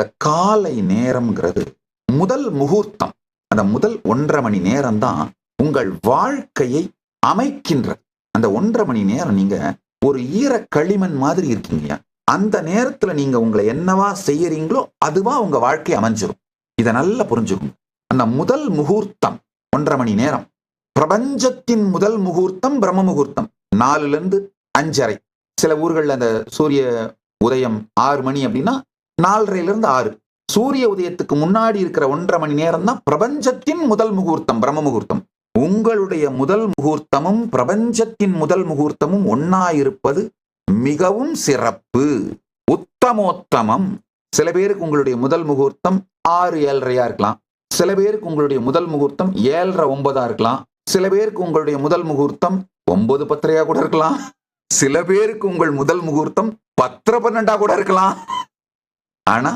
இந்த காலை நேரம்ங்கிறது முதல் முகூர்த்தம். அந்த முதல் 1.5 மணி நேரம் தான் உங்கள் வாழ்க்கையை அமைக்கின்ற. அந்த 1.5 மணி நேரம் நீங்க ஒரு ஈர களிமண் மாதிரி இருக்கீங்க. அந்த நேரத்துல நீங்க உங்களை என்னவா செய்யறீங்களோ அதுவா உங்க வாழ்க்கை அமைஞ்சிரும். இதை நல்லா புரிஞ்சுக்கணும். அந்த முதல் முகூர்த்தம் 1.5 மணி நேரம். பிரபஞ்சத்தின் முதல் முகூர்த்தம் பிரம்ம முகூர்த்தம் 4லிருந்து 5:30. சில ஊர்கள்ல அந்த சூரிய உதயம் 6 மணி அப்படின்னா 4:30லிருந்து 6. சூரிய உதயத்துக்கு முன்னாடி இருக்கிற 1.5 மணி நேரம் தான் பிரபஞ்சத்தின் முதல் முகூர்த்தம், பிரம்ம முகூர்த்தம். உங்களுடைய முதல் முகூர்த்தமும் பிரபஞ்சத்தின் முதல் முகூர்த்தமும் ஒன்னா இருப்பது மிகவும் சிறப்பு, உத்தமோத்தமம். சில பேருக்கு உங்களுடைய முதல் முகூர்த்தம் 6-7:30 இருக்கலாம். சில பேருக்கு உங்களுடைய முதல் முகூர்த்தம் 7:30-9 இருக்கலாம். சில பேருக்கு உங்களுடைய முதல் முகூர்த்தம் 9-10 கூட இருக்கலாம். சில பேருக்கு உங்கள் முதல் முகூர்த்தம் 10-12 கூட இருக்கலாம். ஆனா